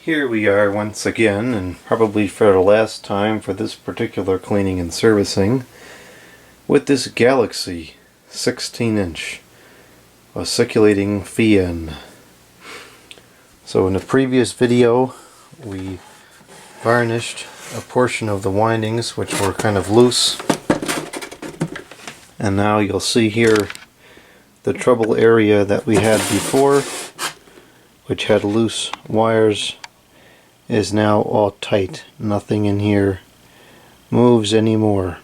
Here we are once again, and probably for the last time for this particular cleaning and servicing, with this Galaxy 16-inch oscillating fan. So in the previous video we varnished a portion of the windings which were kind of loose, and now you'll see here the trouble area that we had before, which had loose wires, is now all tight. Nothing in here moves anymore,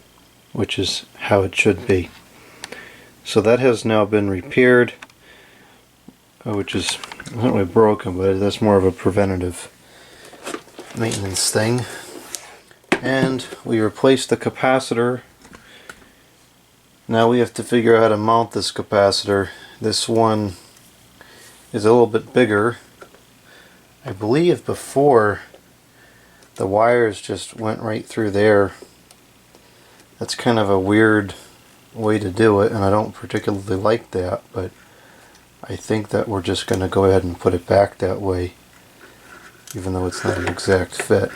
which is how it should be. So that has now been repaired, which is not really broken, but that's more of a preventative maintenance thing. And we replaced the capacitor. Now we have to figure out how to mount this capacitor. This one is a little bit bigger. I believe before the wires just went right through there. That's kind of a weird way to do it, and I don't particularly like that, but I think that we're just going to go ahead and put it back that way, even though it's not an exact fit.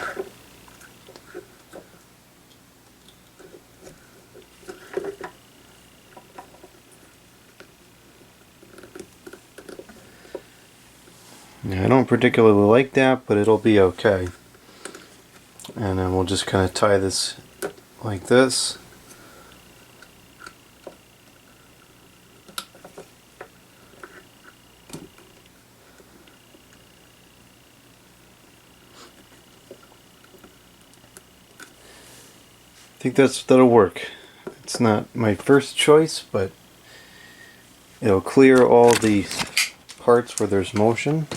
Now, I don't particularly like that, but it'll be okay. And then we'll just kind of tie this like this. I think that'll work. It's not my first choice, but it'll clear all the parts where there's motion,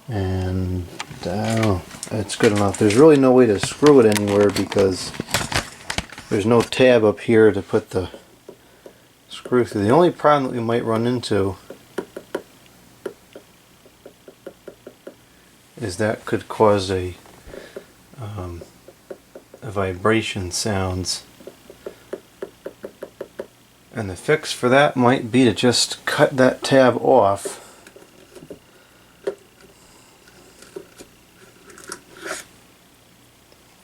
and I don't know, it's good enough. There's really no way to screw it anywhere because there's no tab up here to put the screw through. The only problem that we might run into is that could cause a vibration sounds. And the fix for that might be to just cut that tab off.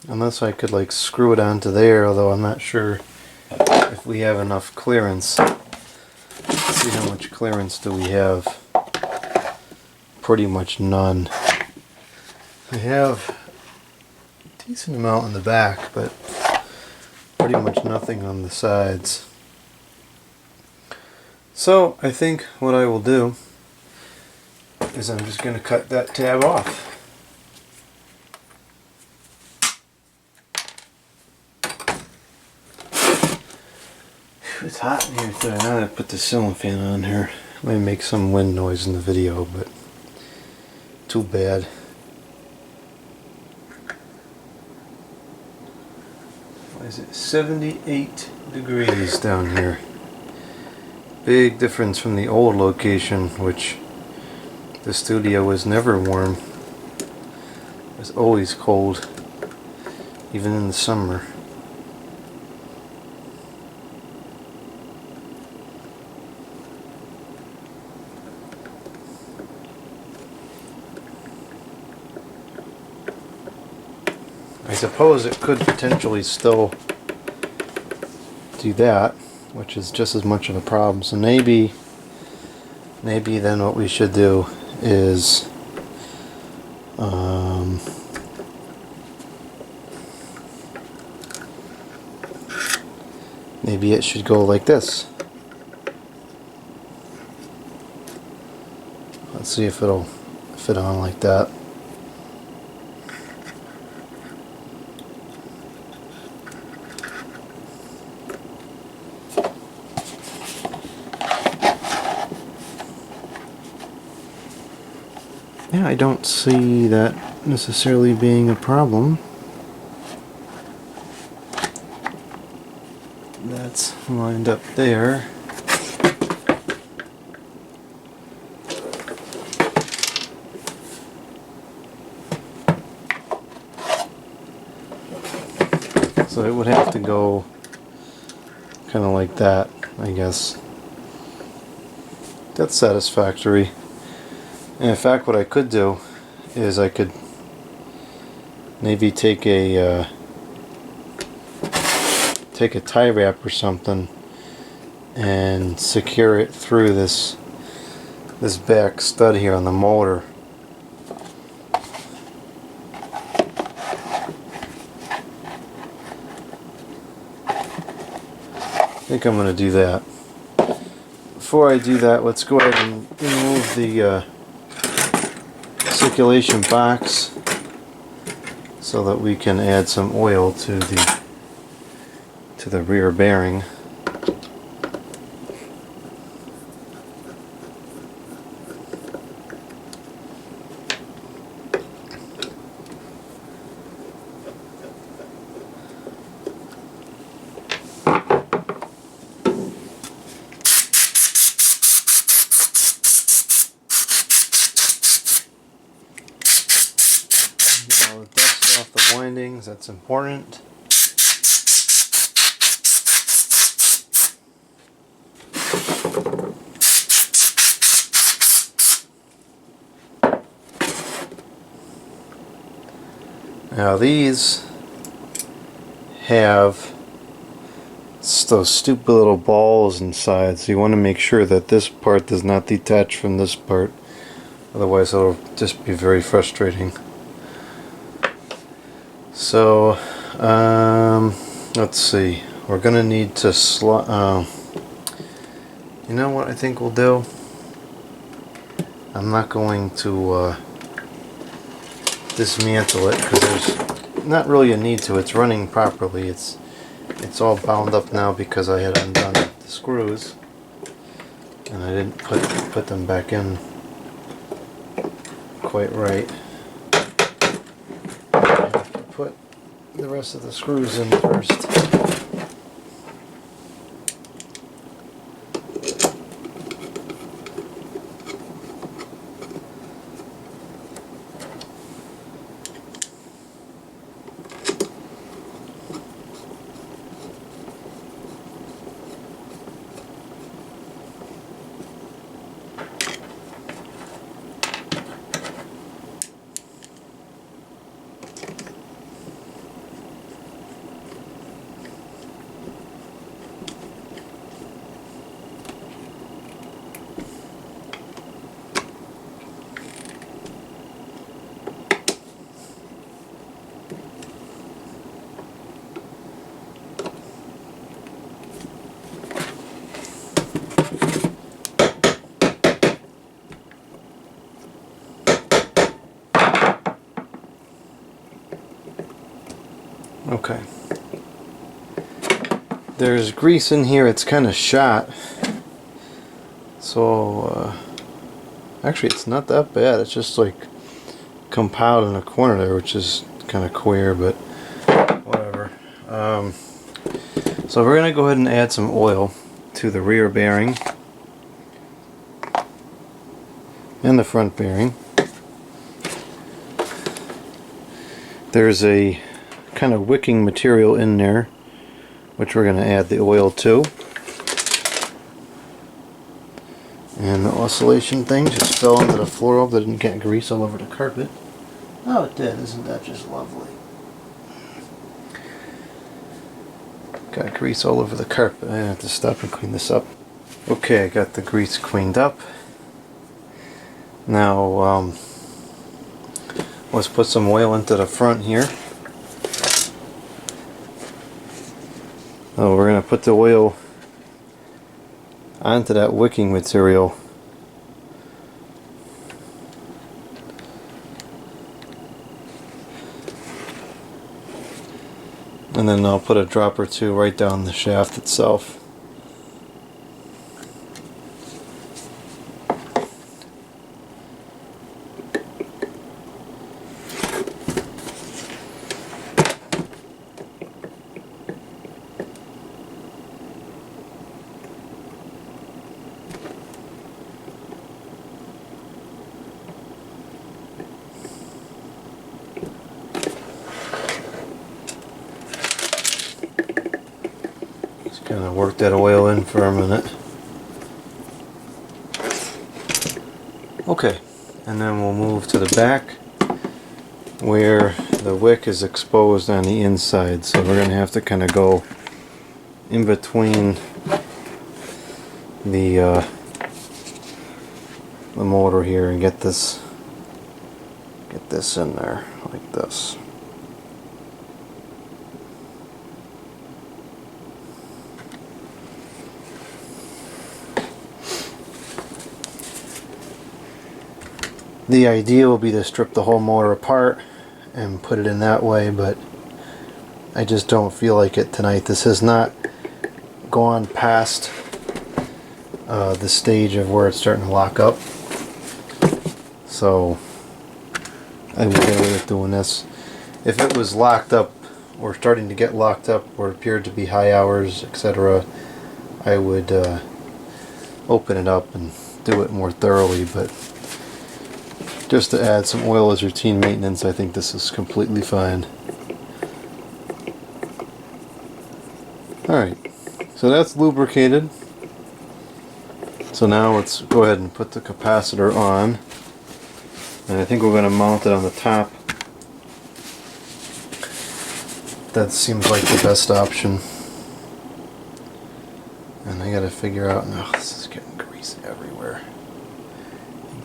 Unless I could like screw it onto there, although I'm not sure if we have enough clearance. Let's see, how much clearance do we have? Pretty much none. I have a decent amount in the back, but pretty much nothing on the sides. So I think what I will do is I'm just going to cut that tab off. It's hot in here today. Now that I put the ceiling fan on here, it might make some wind noise in the video, but too bad. What is it? 78 degrees down here. Big difference from the old location, which the studio was never warm. It was always cold, even in the summer. I suppose it could potentially still do that, which is just as much of a problem. So maybe then what we should do is maybe it should go like this. Let's see if it'll fit on like that. Yeah, I don't see that necessarily being a problem. That's lined up there. So it would have to go kind of like that, I guess. That's satisfactory. And in fact, what I could do is I could maybe take a tie wrap or something and secure it through this back stud here on the motor. I think I'm going to do that. Before I do that, let's go ahead and remove the circulation box so that we can add some oil to the rear bearing. Get all the dust off the windings, that's important. Now these have those stupid little balls inside, so you want to make sure that this part does not detach from this part, otherwise it'll just be very frustrating. So let's see, we're gonna need to you know what I think we'll do? I'm not going to dismantle it because there's not really a need to. It's running properly. It's all bound up now because I had undone the screws and I didn't put them back in quite right. I have to put the rest of the screws in first. Okay. There's grease in here, it's kind of shot. So, actually it's not that bad, it's just like compiled in a corner there, which is kind of queer, but whatever. So we're going to go ahead and add some oil to the rear bearing and the front bearing. There's a kind of wicking material in there which we're going to add the oil to, and the oscillation thing just fell onto the floor, but didn't get grease all over the carpet. Oh, it did. Isn't that just lovely? Got grease all over the carpet. I have to stop and clean this up. Okay, I got the grease cleaned up. Now let's put some oil into the front here. Oh, we're going to put the oil onto that wicking material. And then I'll put a drop or two right down the shaft itself. Kind of work that oil in for a minute. Okay, and then we'll move to the back. where the wick is exposed on the inside, so we're going to have to kind of go in between the motor here and get this in there like this. The idea will be to strip the whole motor apart and put it in that way, but I just don't feel like it tonight. This has not gone past the stage of where it's starting to lock up, so I will get away with doing this. If it was locked up or starting to get locked up or appeared to be high hours, etc., I would open it up and do it more thoroughly, but just to add some oil as routine maintenance, I think this is completely fine. Alright, so that's lubricated. So now let's go ahead and put the capacitor on. And I think we're going to mount it on the top. That seems like the best option. And I got to figure out, no, this is getting grease everywhere.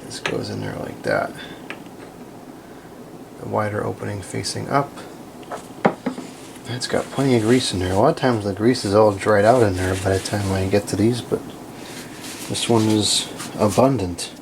This goes in there like that. The wider opening facing up. It's got plenty of grease in there. A lot of times the grease is all dried out in there by the time I get to these, but this one is abundant.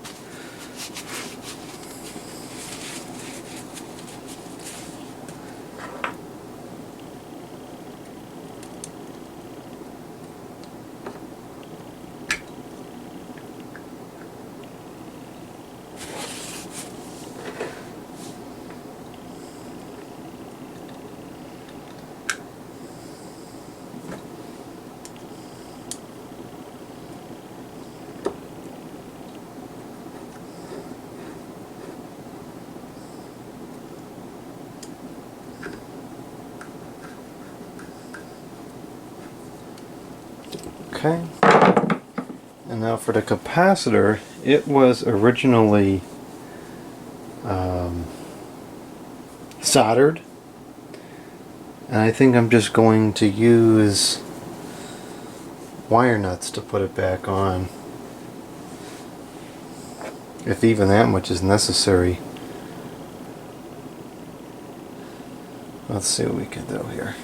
Okay, and now for the capacitor, it was originally soldered, and I think I'm just going to use wire nuts to put it back on, if even that much is necessary. Let's see what we can do here.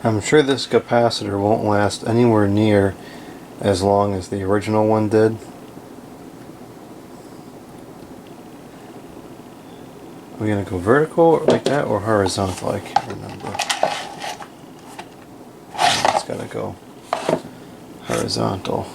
I'm sure this capacitor won't last anywhere near as long as the original one did. Are we going to go vertical like that or horizontal? I can't remember. It's got to go horizontal.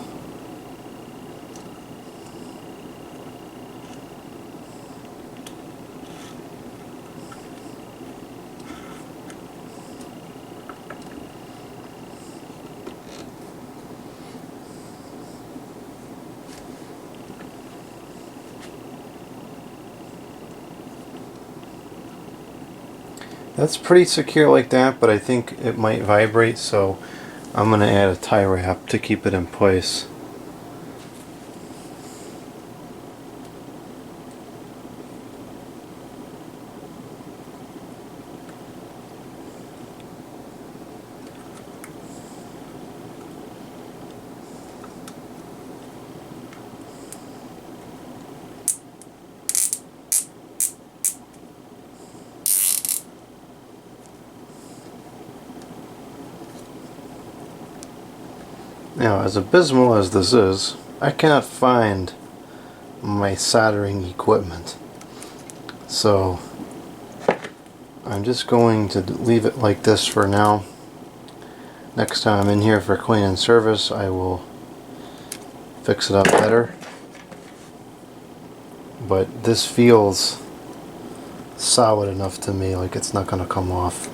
That's pretty secure like that, but I think it might vibrate, so I'm going to add a tie wrap to keep it in place. Now, as abysmal as this is, I cannot find my soldering equipment. So I'm just going to leave it like this for now. Next time I'm in here for clean and service, I will fix it up better. But this feels solid enough to me, like it's not going to come off.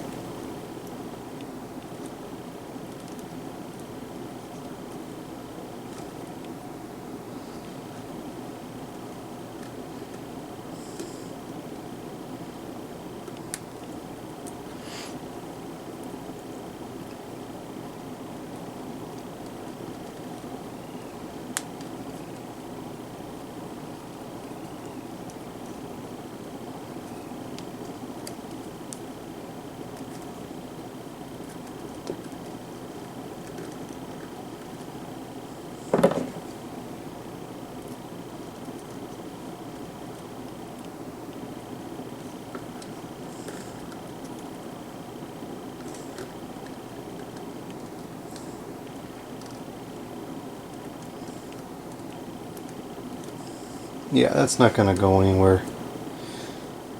Yeah, that's not going to go anywhere.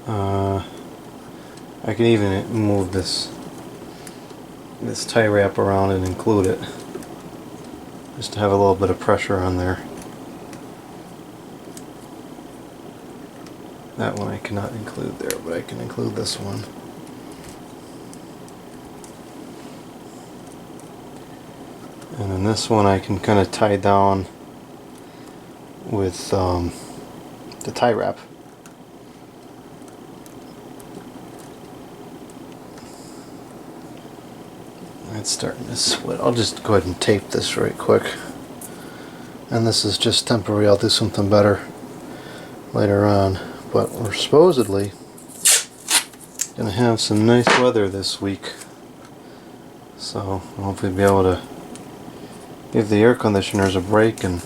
I can even move this tie wrap around and include it, just to have a little bit of pressure on there. That one I cannot include there, but I can include this one. And then this one I can kind of tie down with the tie wrap. It's starting to split. I'll just go ahead and tape this right quick. And this is just temporary. I'll do something better later on. But we're supposedly going to have some nice weather this week. So I'll hopefully be able to give the air conditioners a break and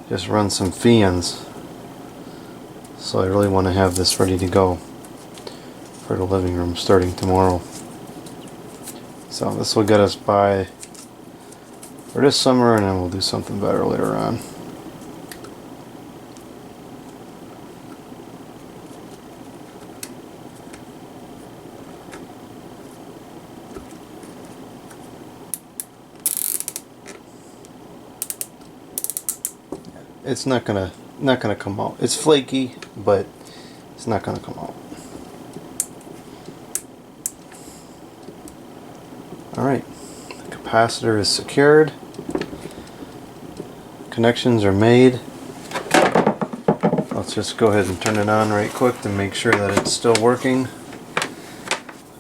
just run some fans. So I really want to have this ready to go for the living room starting tomorrow. So this will get us by for this summer, and then we'll do something better later on. It's not gonna come out. It's flaky, but it's not gonna come out. Alright, the capacitor is secured. Connections are made. Let's just go ahead and turn it on right quick to make sure that it's still working.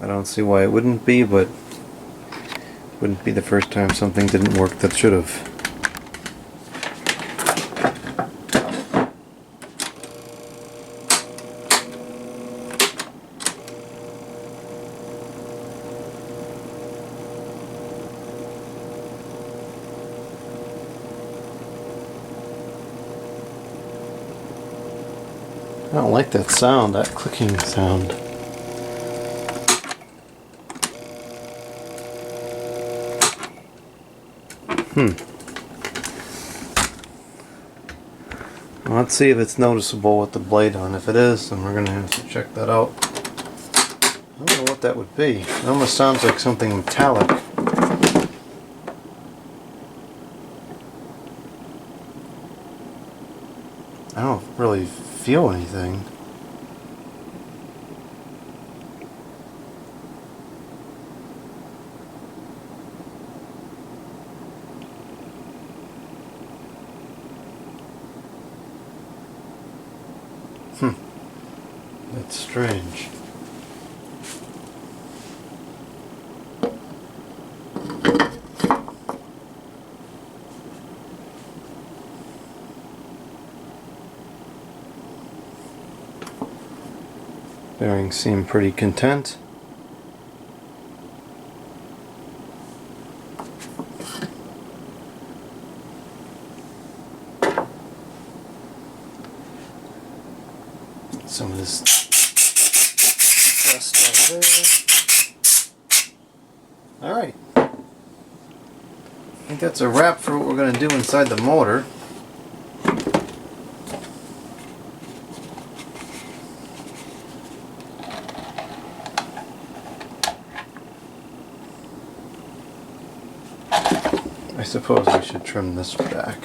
I don't see why it wouldn't be, but it wouldn't be the first time something didn't work that should have. I don't like that sound, that clicking sound. Well, let's see if it's noticeable with the blade on. If it is, then we're going to have to check that out. I don't know what that would be. It almost sounds like something metallic. I don't really feel anything. That's strange. Bearings seem pretty content. Some of this dust over there. Alright. I think that's a wrap for what we're going to do inside the motor. I suppose I should trim this back.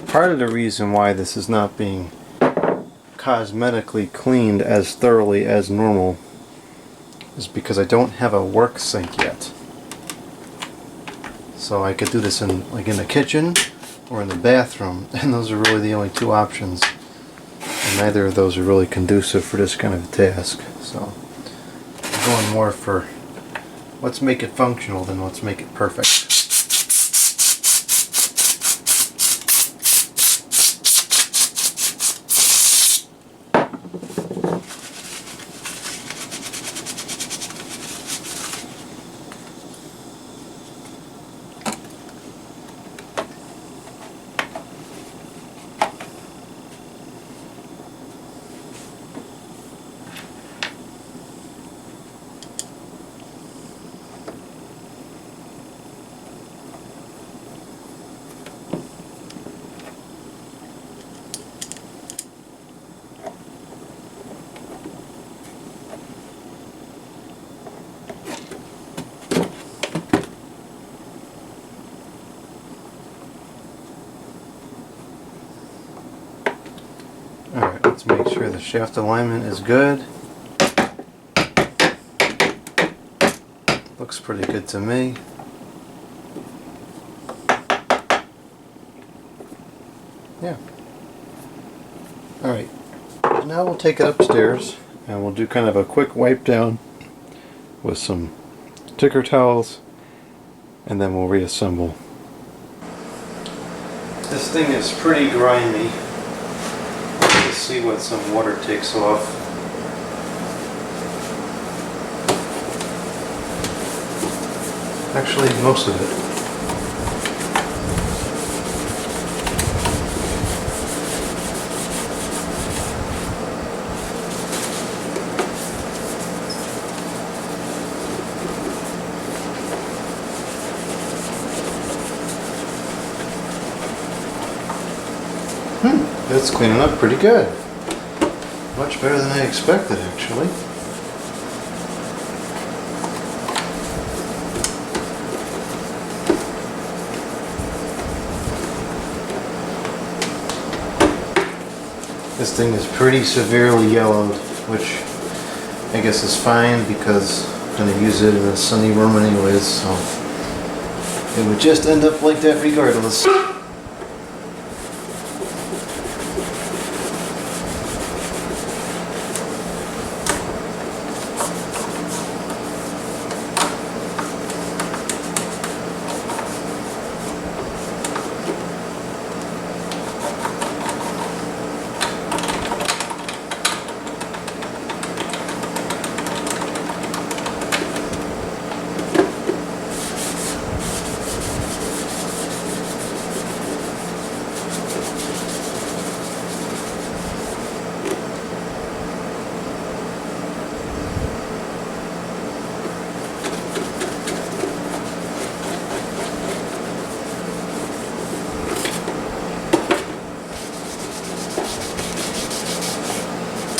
Part of the reason why this is not being cosmetically cleaned as thoroughly as normal is because I don't have a work sink yet. So I could do this in the kitchen or in the bathroom, and those are really the only two options. And neither of those are really conducive for this kind of a task. So I'm going more for let's make it functional than let's make it perfect. Alright, let's make sure the shaft alignment is good. Looks pretty good to me. Yeah. Alright, now we'll take it upstairs and we'll do kind of a quick wipe down with some ticker towels, and then we'll reassemble. This thing is pretty grimy. Let's see what some water takes off. Actually, most of it. It's cleaning up pretty good. Much better than I expected, actually. This thing is pretty severely yellowed, which I guess is fine because I'm going to use it in a sunny room anyways, so it would just end up like that regardless.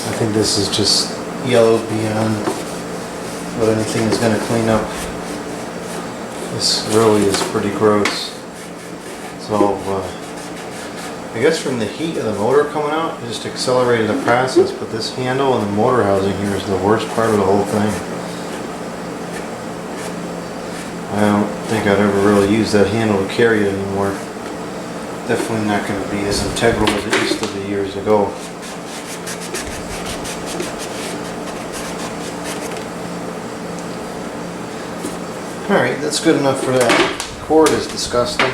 I think this is just yellowed beyond what anything is going to clean up. This really is pretty gross. So I guess from the heat of the motor coming out, it just accelerated the process, but this handle and the motor housing here is the worst part of the whole thing. I don't think I'd ever really use that handle to carry it anymore. Definitely not going to be as integral as it used to be years ago. Alright, that's good enough for that. The cord is disgusting.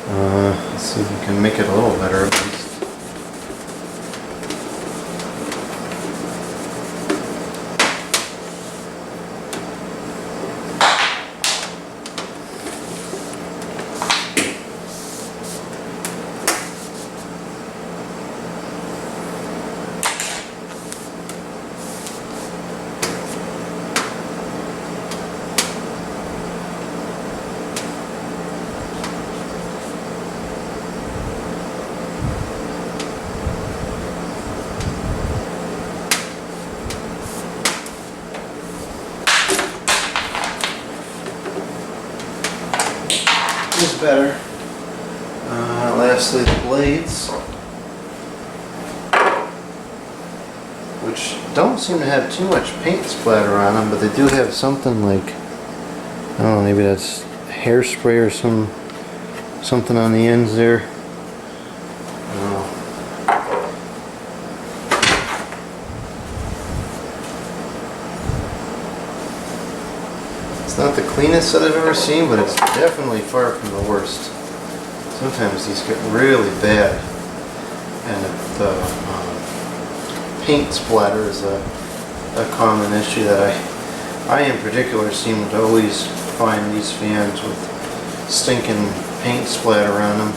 Let's see if we can make it a little better at least. Is better. Lastly, the blades, which don't seem to have too much paint splatter on them, but they do have something like, I don't know, maybe that's hairspray or something on the ends there. I don't know. It's not the cleanest that I've ever seen, but it's definitely far from the worst. Sometimes these get really bad, and the paint splatter is a common issue that I in particular seem to always find these fans with stinking paint splatter on them.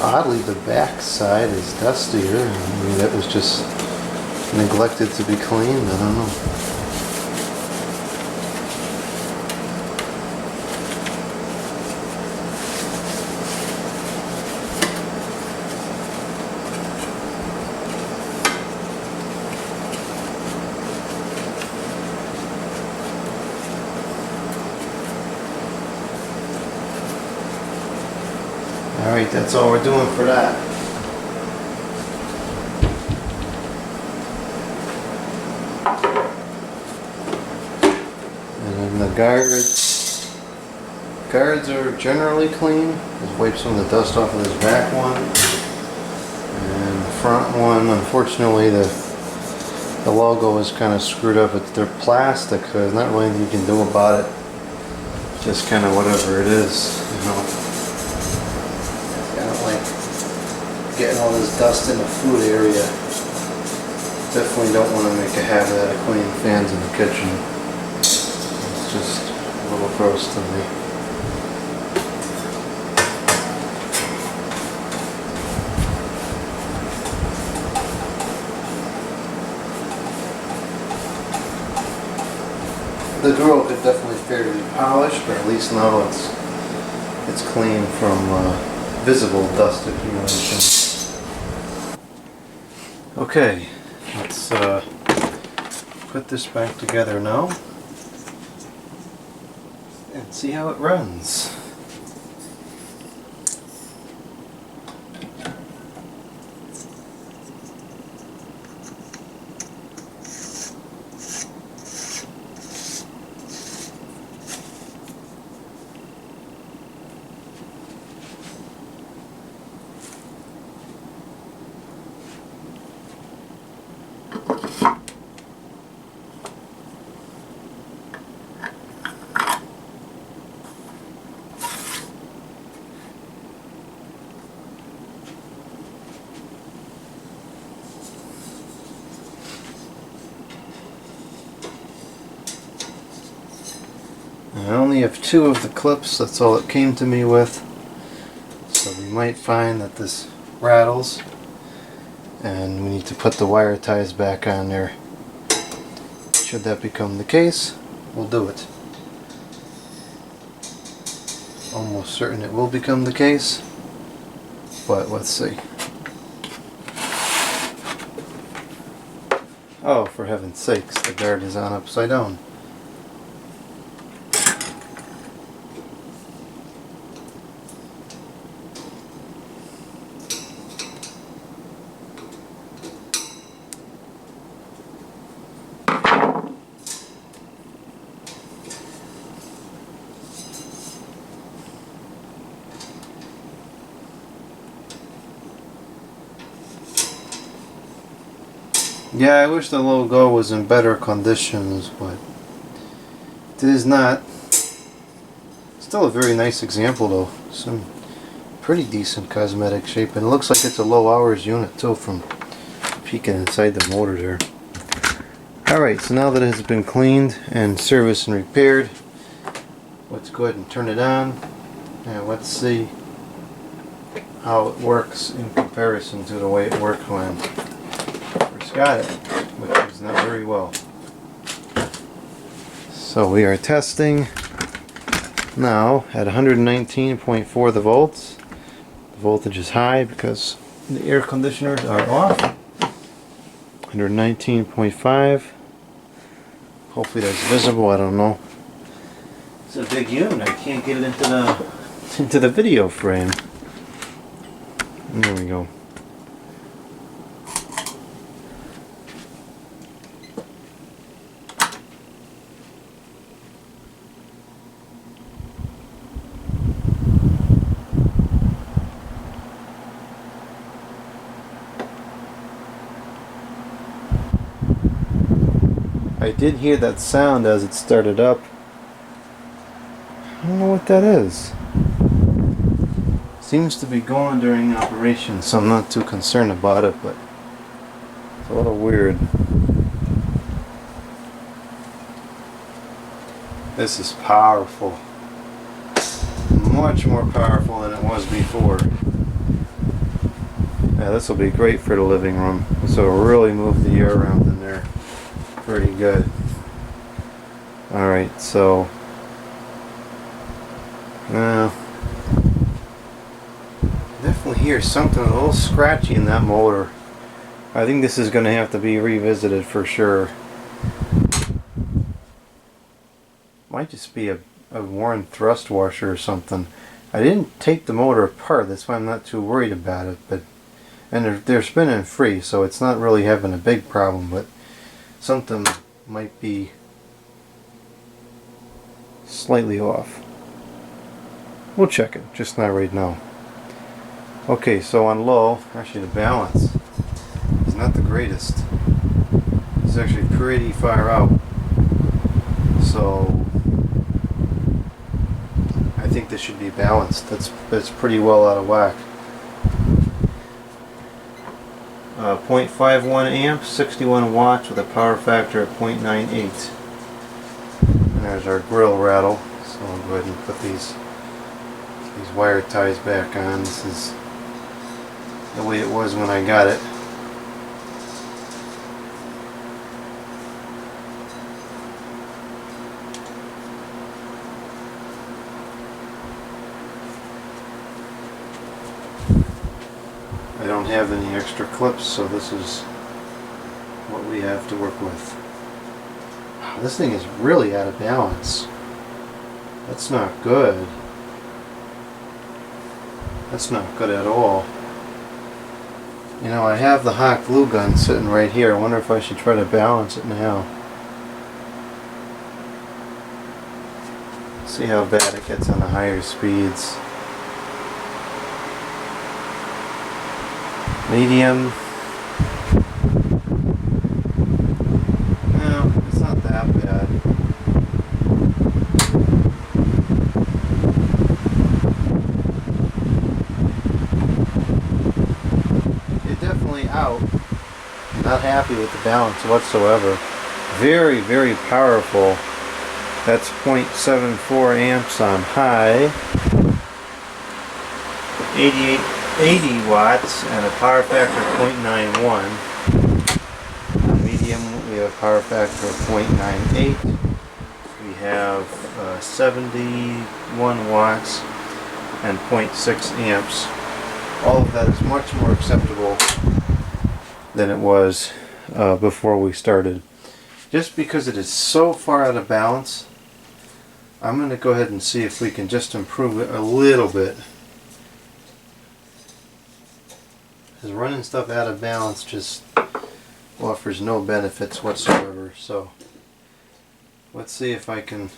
Oddly, the back side is dustier. I mean, that was just neglected to be cleaned. I don't know. Alright, that's all we're doing for that. And then the guards are generally clean. Just wipe some of the dust off of this back one. And the front one, unfortunately, the logo is kind of screwed up. They're plastic, so there's not really anything you can do about it. Just kind of whatever it is, you know. Getting all this dust in the food area. Definitely don't want to make a habit out of cleaning fans in the kitchen. It's just a little gross to me. The grill could definitely fairly polished, but at least now it's clean from visible dust accumulation. Okay, let's put this back together now and see how it runs. I only have 2 of the clips, that's all it came to me with. So we might find that this rattles and we need to put the wire ties back on there. Should that become the case, we'll do it. Almost certain it will become the case, but let's see. Oh, for heaven's sakes, the guard is on upside down. Yeah, I wish the logo was in better conditions, but it is not. Still a very nice example though. Some pretty decent cosmetic shape, and it looks like it's a low hours unit too from peeking inside the motor there. Alright, so now that it has been cleaned and serviced and repaired, let's go ahead and turn it on and let's see how it works in comparison to the way it worked when got it, which is not very well. So we are testing now at 119.4 the volts. The voltage is high because the air conditioners are off. 119.5. Hopefully that's visible, I don't know. It's a big unit, I can't get it into the video frame. There we go. I did hear that sound as it started up. I don't know what that is. Seems to be going during operation, so I'm not too concerned about it, but it's a little weird. This is powerful. Much more powerful than it was before. Yeah, this will be great for the living room. This will really move the air around in there. Pretty good. Alright, so now definitely hear something a little scratchy in that motor. I think this is going to have to be revisited for sure. Might just be a worn thrust washer or something. I didn't take the motor apart, that's why I'm not too worried about it, but and they're spinning free, so it's not really having a big problem, but something might be slightly off. We'll check it, just not right now. Okay, so on low, actually the balance is not the greatest. It's actually pretty far out. So I think this should be balanced. That's pretty well out of whack. 0.51 amps, 61 watts with a power factor of 0.98. And there's our grill rattle. So I'll go ahead and put these wire ties back on. This is the way it was when I got it. I don't have any extra clips, so this is what we have to work with. Wow, this thing is really out of balance. That's not good. That's not good at all. You know, I have the hot glue gun sitting right here. I wonder if I should try to balance it now. See how bad it gets on the higher speeds. Medium. No, it's not that bad. You're definitely out. Not happy with the balance whatsoever. Very, very powerful. That's 0.74 amps on high. 80 watts and a power factor of 0.91. On medium we have a power factor of 0.98. We have 71 watts and 0.6 amps. All of that is much more acceptable than it was before we started. Just because it is so far out of balance, I'm going to go ahead and see if we can just improve it a little bit. Because running stuff out of balance just offers no benefits whatsoever. So let's see if I can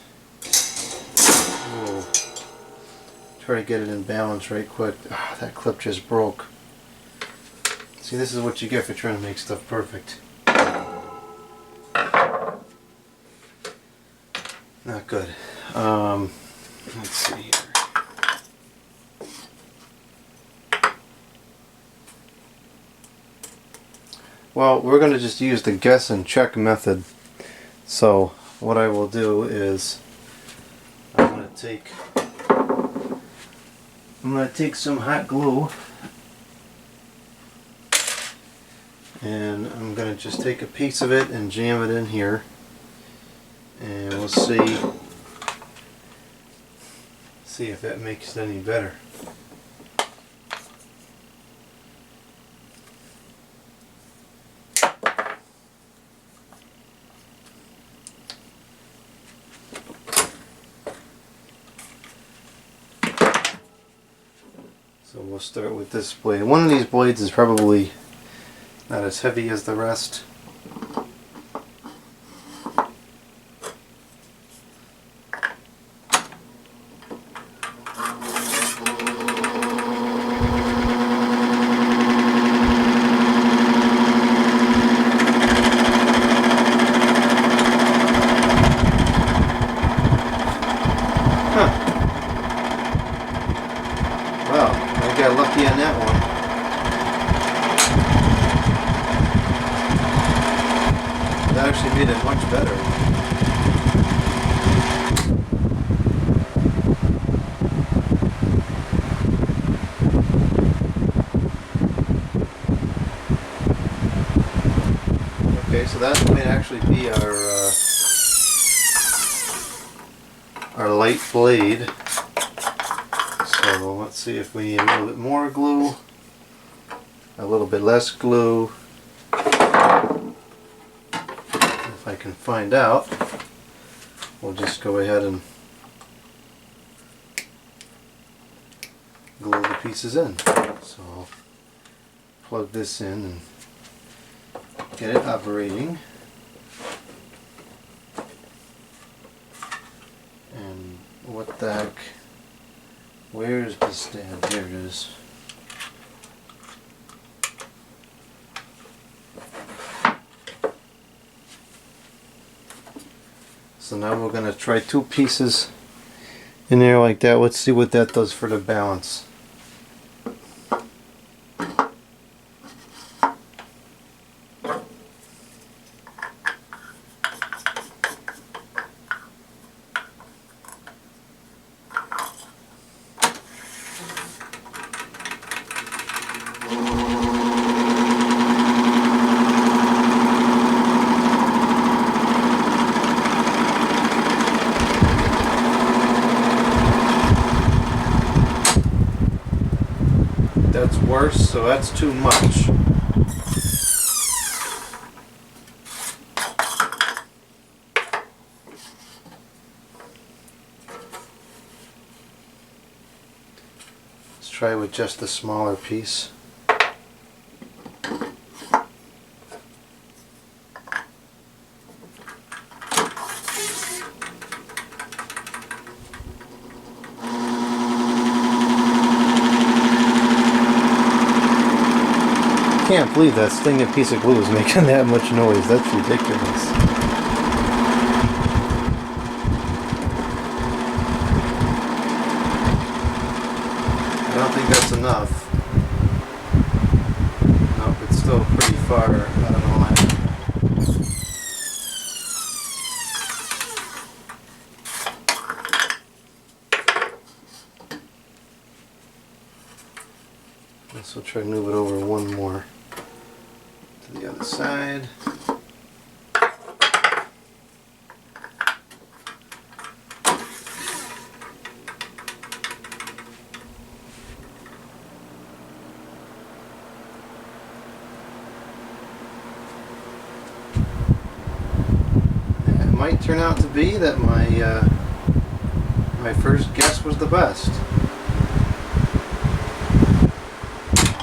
try to get it in balance right quick. Ah, that clip just broke. See, this is what you get for trying to make stuff perfect. Not good. Let's see here. Well, we're going to just use the guess and check method. So what I will do is I'm going to take some hot glue, and I'm going to just take a piece of it and jam it in here, and we'll see if that makes it any better. So we'll start with this blade. One of these blades is probably not as heavy as the rest. I got lucky on that one. That actually made it much better. Okay, so that might actually be our light blade. So let's see if we need a little bit more glue, a little bit less glue. If I can find out, we'll just go ahead and glue the pieces in. So I'll plug this in and get it operating. And what the heck? Where's the stand? Here it is. So now we're going to try two pieces in there like that. Let's see what that does for the balance. That's worse, so that's too much. Let's try with just the smaller piece. I can't believe that stinging piece of glue is making that much noise. That's ridiculous. I don't think that's enough. Nope, it's still pretty far out of line. Guess we'll try to move it over one more. The other side. might turn out to be that my first guess was the best.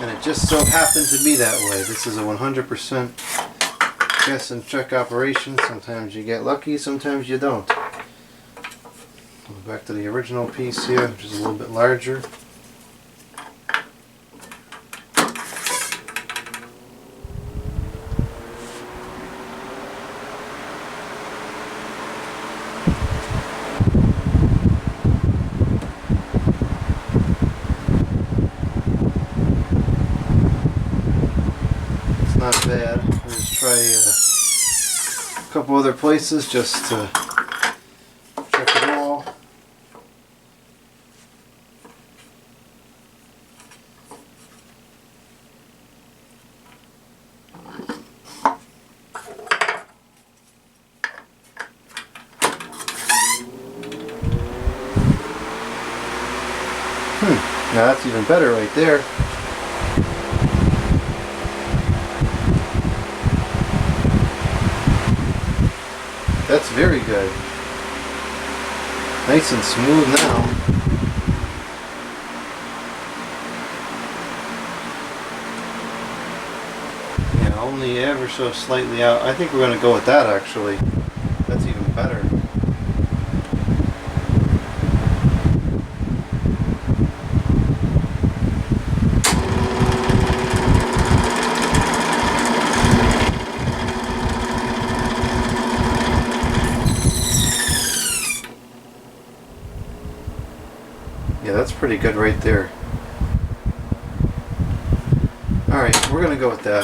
And it just so happened to be that way. This is a 100% guess and check operation. Sometimes you get lucky, sometimes you don't. Go back to the original piece here, which is a little bit larger. Not bad. Let's try a couple other places just to check it all. Now that's even better right there. That's very good. Nice and smooth now. Yeah, only ever so slightly out. I think we're going to go with that actually. That's even better. Yeah, that's pretty good right there. Alright, we're going to go with that.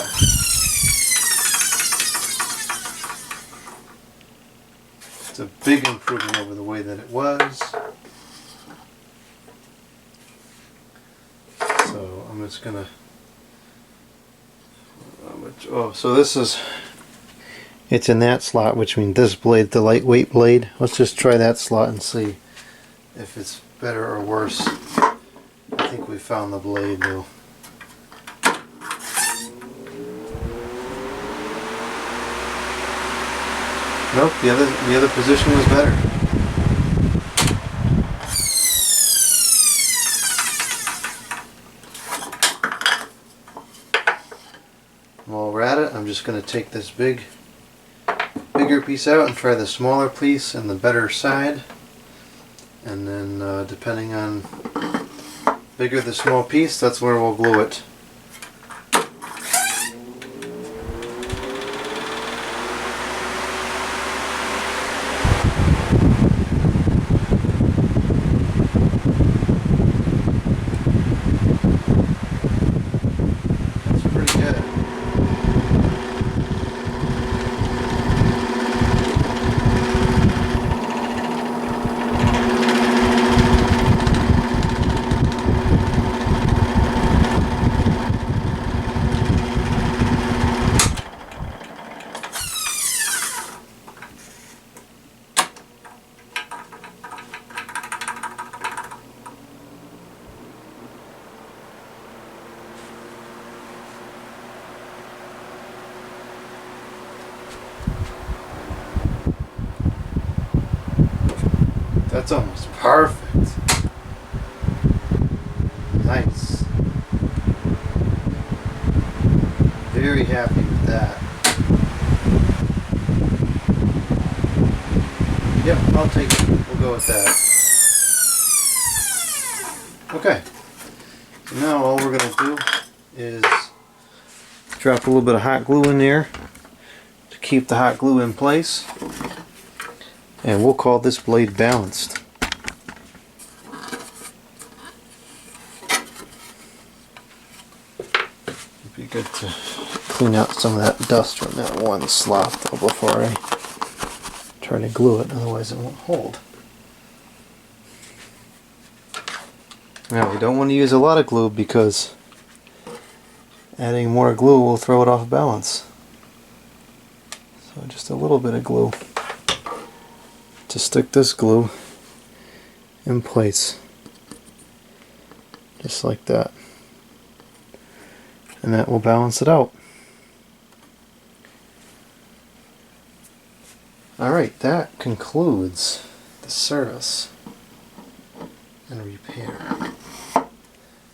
It's a big improvement over the way that it was. So I'm just going to... Oh, so this is... It's in that slot, which means this blade, the lightweight blade. Let's just try that slot and see if it's better or worse. I think we found the blade though. Nope, the other position was better. While we're at it, I'm just going to take this bigger piece out and try the smaller piece and the better side. And then depending on bigger the small piece, that's where we'll glue it. That's pretty good. That's almost perfect. Nice. Very happy with that. Yep, I'll take it. We'll go with that. Okay. So now all we're going to do is drop a little bit of hot glue in there to keep the hot glue in place. And we'll call this blade balanced. It'd be good to clean out some of that dust from that one slot though before I try to glue it, otherwise it won't hold. Now we don't want to use a lot of glue because adding more glue will throw it off balance. So just a little bit of glue to stick this glue in place, just like that, and that will balance it out. Alright, that concludes the service and repair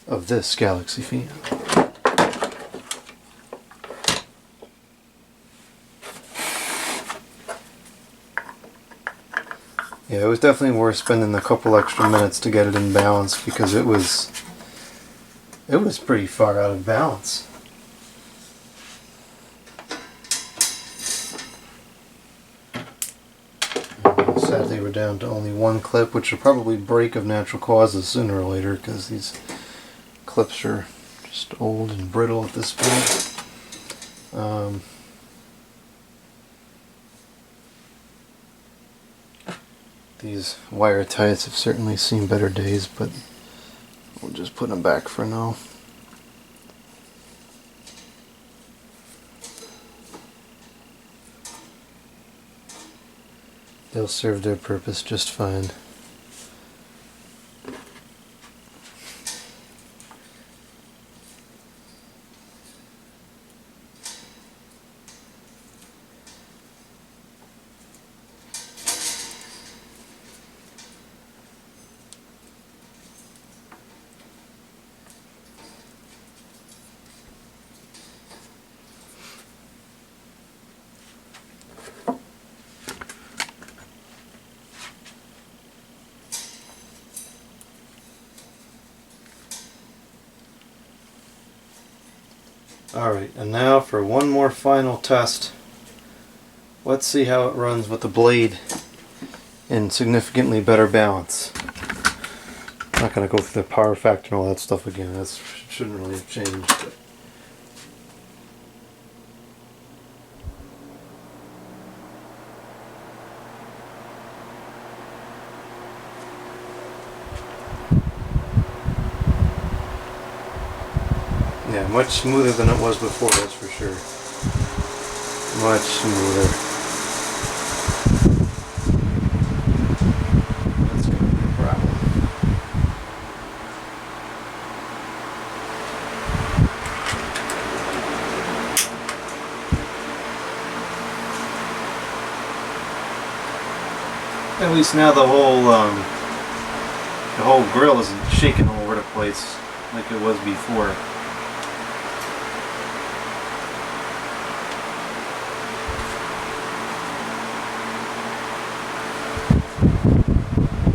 of this Galaxy fan. Yeah, it was definitely worth spending a couple extra minutes to get it in balance because it was pretty far out of balance. Sadly, we're down to only one clip, which will probably break of natural causes sooner or later because these clips are just old and brittle at this point. These wire ties have certainly seen better days, but we'll just put them back for now. They'll serve their purpose just fine. Alright, and now for one more final test. Let's see how it runs with the blade in significantly better balance. I'm not going to go through the power factor and all that stuff again. That shouldn't really have changed. But yeah, much smoother than it was before, that's for sure. Much smoother. That's going to be a problem. At least now the whole grill isn't shaking all over the place like it was before.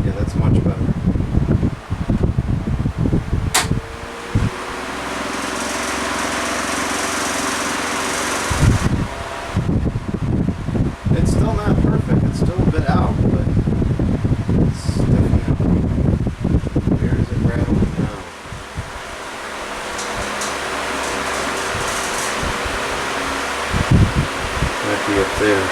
Yeah, that's much better. It's still not perfect, it's still a bit out, but it's definitely, where is it rattling now? Might be up there.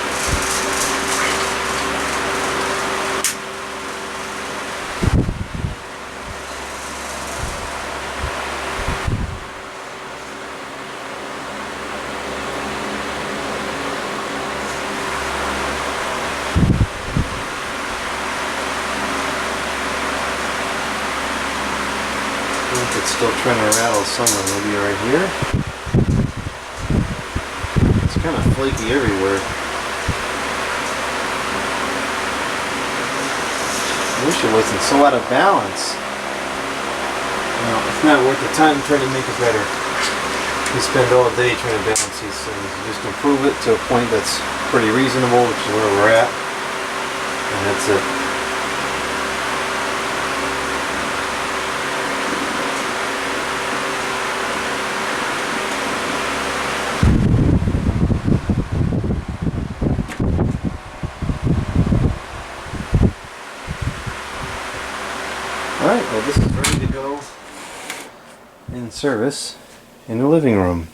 It's still trying to rattle somewhere, maybe right here. It's kind of flaky everywhere. I wish it wasn't so out of balance. No, it's not worth the time trying to make it better. We spend all day trying to balance these things. Just improve it to a point that's pretty reasonable, which is where we're at. And that's it. Alright, well this is ready to go in service in the living room.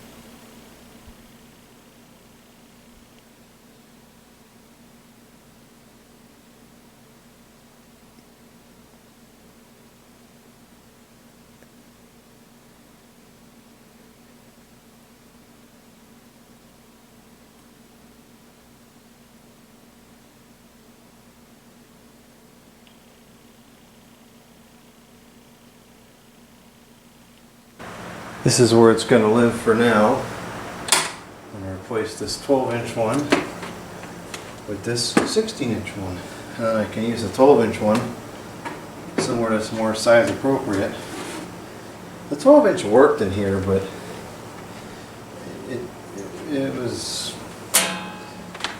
This is where it's going to live for now. I'm going to replace this 12-inch one with this 16-inch one. I can use a 12-inch one, somewhere that's more size appropriate. The 12-inch worked in here, but it was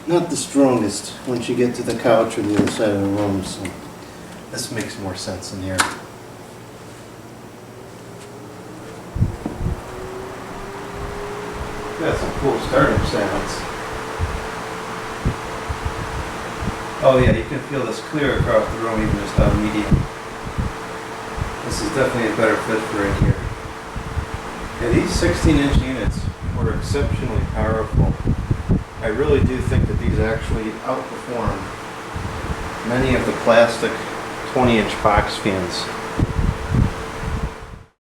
not the strongest once you get to the couch or the other side of the room, so this makes more sense in here. Got some cool starting sounds. Oh yeah, you can feel this clear across the room even just on medium. This is definitely a better fit for in here. Yeah, these 16-inch units were exceptionally powerful. I really do think that these actually outperform many of the plastic 20-inch box fans.